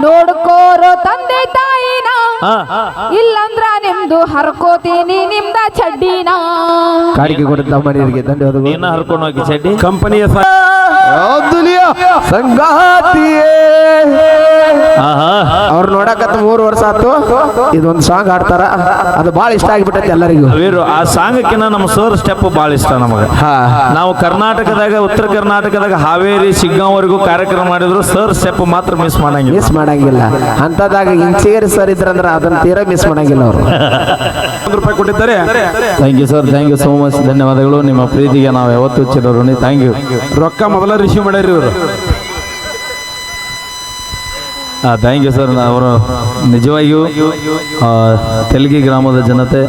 ನೋಡ್ಕೋರೋ ತಂದೆ ತಾಯಿನ ಇಲ್ಲಂದ್ರ ನಿಮ್ದು ಹರ್ಕೋತೀನಿ ನಿಮ್ದ ಚಡ್ಡಿನ ಕಾಡಿಗೆ ಕೊಡುತ್ತ ಮನೆಯವರಿಗೆ ಧನ್ಯವಾದಗಳು. ಏನ ಹರ್ಕೊಂಡು ಹೋಗಿ ಚಡ್ಡಿ ಕಂಪನಿಯ ಸಂಗಾತಿಯೇ ಅವ್ರು ನೋಡಕತ್ತ 3 ವರ್ಷ ಆಯ್ತು. ಇದೊಂದು ಸಾಂಗ್ ಆಡ್ತಾರ, ಅದು ಬಹಳ ಇಷ್ಟ ಆಗಿಬಿಟ್ಟೈತೆ ಎಲ್ಲರಿಗೂ. ಆ ಸಾಂಗಕ್ಕಿನ್ನ ನಮ್ಮ ಸರ್ ಸ್ಟೆಪ್ ಬಹಳ ಇಷ್ಟ ನಮಗೆ. ನಾವು ಕರ್ನಾಟಕದಾಗ ಉತ್ತರ ಕರ್ನಾಟಕದಾಗ ಹಾವೇರಿ ಶಿಗ್ಗಾಂವರೆಗೂ ಕಾರ್ಯಕ್ರಮ ಮಾಡಿದ್ರು ಸರ್ ಸ್ಟೆಪ್ ಮಾತ್ರ ಮಿಸ್ ಮಾಡಂಗಿಲ್ಲ. ಅಂತದಾಗ ಇಂಚೇರಿ ಸರ್ ಇದ್ರಂದ್ರ ಅದನ್ನ ತೀರಾ ಮಿಸ್ ಮಾಡಂಗಿಲ್ಲ ಅವರು. ₹100 ಕೊಟ್ಟಿದ್ದಾರೆ. Thank you sir, thank you so much, ಧನ್ಯವಾದಗಳು. ನಿಮ್ಮ ಪ್ರೀತಿಗೆ ನಾವು ಯಾವತ್ತೂ ಚಿರಋಣಿ. Thank you. ರೊಕ್ಕ ಮೊದಲ ರಿಸೀವ್ ಮಾಡ್ಯಾರ ಇವರು. Thank you sir. ಅವರು ನಿಜವಾಗಿಯೂ ತೆಲಗಿ ಗ್ರಾಮದ ಜನತೆ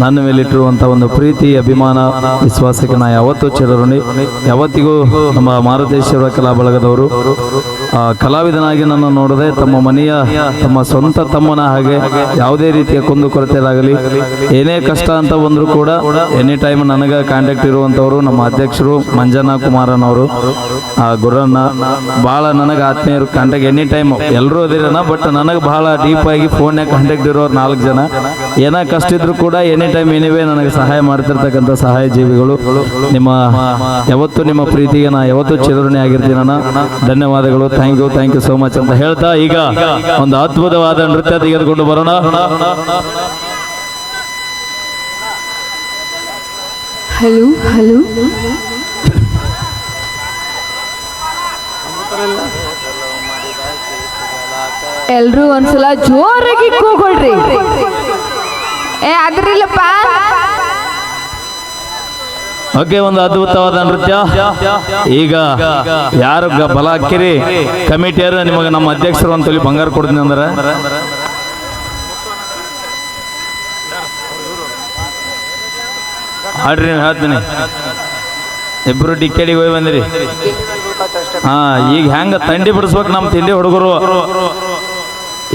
ನನ್ನ ಮೇಲಿಟ್ಟಿರುವಂಥ ಒಂದು ಪ್ರೀತಿ, ಅಭಿಮಾನ, ವಿಶ್ವಾಸಕ್ಕೆ ನಾ ಯಾವತ್ತೂ ಚಿರಋಣಿ. ಯಾವತ್ತಿಗೂ ನಮ್ಮ ಮಾರುತೇಶ್ವರ ಕಲಾ ಬಳಗದವರು ಕಲಾವಿದನಾಗಿ ನನ್ನ ನೋಡದೆ ತಮ್ಮ ಮನೆಯ ತಮ್ಮ ಸ್ವಂತ ತಮ್ಮನ ಹಾಗೆ ಯಾವುದೇ ರೀತಿಯ ಕುಂದುಕೊರತೆದಾಗಲಿ ಏನೇ ಕಷ್ಟ ಅಂತ ಬಂದರೂ ಕೂಡ ಎನಿ ಟೈಮ್ ನನಗೆ ಕಾಂಟ್ಯಾಕ್ಟ್ ಇರುವಂಥವರು ನಮ್ಮ ಅಧ್ಯಕ್ಷರು ಮಂಜನಾ ಕುಮಾರನವರು, ಗುರಣ್ಣ, ಭಾಳ ನನಗೆ ಆತ್ಮೀಯರು. ಕಾಂಟ್ಯಾಕ್ಟ್ ಎನಿ ಟೈಮ್ ಎಲ್ಲರೂ ಅದಿರನ, ಬಟ್ ನನಗೆ ಬಹಳ ಡೀಪ್ ಆಗಿ ಫೋನ್ಯಾಗ ಕಾಂಟ್ಯಾಕ್ಟ್ ಇರೋರು 4 ಜನ. ಏನ ಕಷ್ಟ ಇದ್ರು ಕೂಡ ಎನಿ ಟೈಮ್ ಎನಿವೇ ನನಗೆ ಸಹಾಯ ಮಾಡ್ತಿರ್ತಕ್ಕಂಥ ಸಹಾಯ ಜೀವಿಗಳು. ನಿಮ್ಮ ಯಾವತ್ತು ನಿಮ್ಮ ಪ್ರೀತಿಗೆ ನಾ ಯಾವತ್ತೂ ಚಿರಋಣಿ ಆಗಿರ್ತೀನಿ ಅಣ್ಣ. ಧನ್ಯವಾದಗಳು. ಥ್ಯಾಂಕ್ ಯು ಸೋ ಮಚ್ ಅಂತ ಹೇಳ್ತಾ ಈಗ ಒಂದು ಅದ್ಭುತವಾದ ನೃತ್ಯ ತೆಗೆದುಕೊಂಡು ಬರೋಣ. ಹಲೋ ಹಲೋ ಎಲ್ರೂ ಒಂದ್ಸಲ ಜೋರಾಗಿ ಕೂಗೊಳ್ರಿ. ಅದ್ರಿಲ್ಲಪ್ಪ. ಓಕೆ, ಒಂದು ಅದ್ಭುತವಾದ ನೃತ್ಯ. ಈಗ ಯಾರು ಬಲ ಹಾಕಿರಿ ಕಮಿಟಿಯರು ನಿಮಗೆ ನಮ್ಮ ಅಧ್ಯಕ್ಷರು ಅಂತೇಳಿ ಬಂಗಾರ ಕೊಡ್ತೀನಿ ಅಂದ್ರೆ ಆಡ್ರಿ, ನೀವು ಹೇಳ್ತೀನಿ. ಇಬ್ರು ಡಿಕೆಡಿಗೆ ಹೋಗಿ ಬಂದಿರಿ. ಈಗ ಹೆಂಗ ತಂಡಿ ಬಿಡಿಸ್ಬೇಕು ನಮ್ಮ ತಿಂಡಿ ಹುಡುಗರು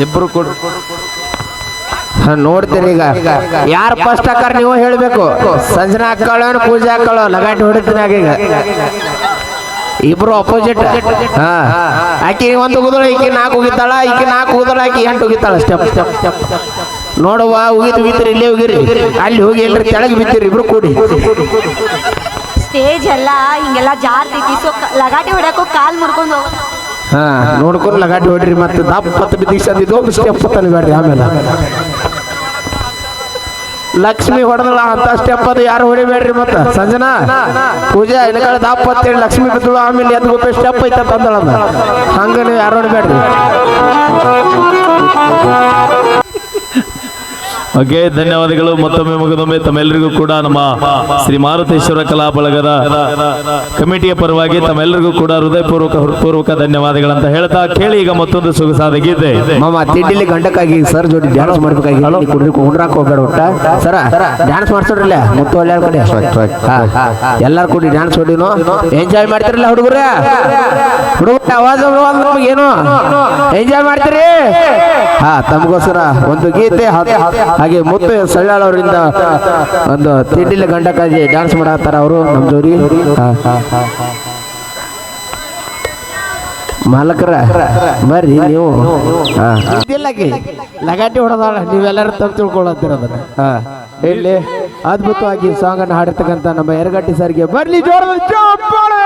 ಇಬ್ರು ಕೊಡ್ರಿ. ನೋಡ್ತೀರಿ ಈಗ ಯಾರು ಫಸ್ಟ್ ಹಾಕಾರ ನೀವು ಹೇಳ್ಬೇಕು. ಸಂಜನಾ ಹಾಕೊಳ್ಳೋ ಪೂಜಾ ಹಾಕೊಳ್ಳೋ ಲಗಾಟಿ ಹೊಡಿತೀನಿ ಆಗ. ಈಗ ಇಬ್ರು ಅಪೋಸಿಟ್. ಆಕಿ 1 ಉಗಿದಳ, ಈಕಿ 4 ಉಗಿತಾಳ, ಈಕಿ 4 ಉಗಿದಳ, ಆಕಿ 8 ಉಗಿತಾಳ. ಸ್ಟೆಪ್ ನೋಡುವ, ಉಗಿತ್ರಿ ಇಲ್ಲೇ ಹೋಗಿರಿ, ಅಲ್ಲಿ ಹೋಗಿ ಎಲ್ರಿ ಕೆಳಗೆ ಬಿತ್ತೀರಿ ಇಬ್ರು ಕೂಡಿ. ಸ್ಟೇಜ್ ಎಲ್ಲ ಹಿಂಗೆಲ್ಲ ಜಾರ್ತೈತಿ, ಸೊ ಲಗಾಟಿ ಹೊಡ್ಯಾಕೋ ಕಾಲ್ ಮುರ್ಕೊಂಡು ಹೋಗ. ನೋಡ್ಕೊಂಡು ಲಗಾಟಿ ಹೊಡ್ರಿ. ಮತ್ತೆ ದಪ್ಪತ್ತು ಬಿದ್ದಿದ್ದು ಸ್ಟೆಪ್ ಬೇಡ್ರಿ. ಆಮೇಲೆ ಲಕ್ಷ್ಮಿ ಹೊಡೆದಳ ಅಂತ ಸ್ಟೆಪ್ ಅದು ಯಾರು ಹೊಡಿಬೇಡ್ರಿ. ಮತ್ತ ಸಂಜನಾ ಪೂಜಾ ಇನ್ಕಾಳ ದಾಪತ್ತೇಳಿ ಲಕ್ಷ್ಮಿ ಬಿದ್ದಳು, ಆಮೇಲೆ ಎದ್ದು ಗೊತ್ತ ಸ್ಟೆಪ್ ಐತ ತಂದಳ. ಹಂಗ ನೀವು ಯಾರು ಹೊಡಿಬೇಡ್ರಿ. ಓಕೆ, ಧನ್ಯವಾದಗಳು. ಮತ್ತೊಮ್ಮೆ ಮುಗಿದೊಮ್ಮೆ ತಮ್ಮೆಲ್ಲರಿಗೂ ಕೂಡ ನಮ್ಮ ಶ್ರೀ ಮಾರುತೇಶ್ವರ ಕಲಾ ಬಳಗದ ಕಮಿಟಿಯ ಪರವಾಗಿ ತಮ್ಮೆಲ್ಲರಿಗೂ ಕೂಡ ಹೃದಯಪೂರ್ವಕ ಧನ್ಯವಾದಗಳಂತ ಹೇಳ್ತಾ ಕೇಳಿ ಈಗ ಮತ್ತೊಂದು ಸೊಗಸಾದ ಗೀತೆ. ಮಾಮ ತಿಂಡಿಲಿ ಗಂಡಕ್ಕಾಗಿ ಸರ್ ಜೋಡಿ ಡ್ಯಾನ್ಸ್ ಮಾಡ್ಬೇಕಾಗಿ ಕುಂಡ್ರಾಕ್ ಹೋಗ್ಬೇಡ. ಒಟ್ಟ ಸರ ಡ್ಯಾನ್ಸ್ ಮಾಡ್ಸೋಡ್ರಲ್ಲ ಮುತ್ತು ಒಳ್ಳೆ ಕಡೆ ಎಲ್ಲಾರು ಕೂಡಿ ಡ್ಯಾನ್ಸ್ ಹೊಡಿನೋ ಎಂಜಾಯ್ ಮಾಡ್ತಿರಲ್ಲ ಹುಡುಗರ. ಹುಡುಗರ ಅವಾಜ್ ಏನು ಎಂಜಾಯ್ ಮಾಡ್ತೀರಿ? ತಮಗೋಸ್ಕರ ಒಂದು ಗೀತೆ, ಹಾಗೆ ಮುತ್ತು ಸಳ್ಳಾಳ್ ಅವರಿಂದ ಒಂದು ತಿಂಡಿಲಿ ಗಂಡಕ್ಕಾಗಿ ಡ್ಯಾನ್ಸ್ ಮಾಡತ್ತಾರ ಅವರು ನಮ್ಮ ಜೋಡಿ. ಮಾಲಕರ ಬರ್ರಿ ನೀವು. ಲಗಾಟಿ ಹೊಡೆದಾಳ, ನೀವೆಲ್ಲರೂ ತಪ್ಪು ತಿಳ್ಕೊಳ್ಳತ್ತೀರ ಅದನ್ನ. ಇಲ್ಲಿ ಅದ್ಭುತವಾಗಿ ಸಾಂಗ್ ಅನ್ನು ಹಾಡಿರ್ತಕ್ಕಂಥ ನಮ್ಮ ಯರಗಟ್ಟಿ ಸರ್ಗೆ ಬರ್ಲಿ ಜೋರದ ಚಪ್ಪಾಳೆ.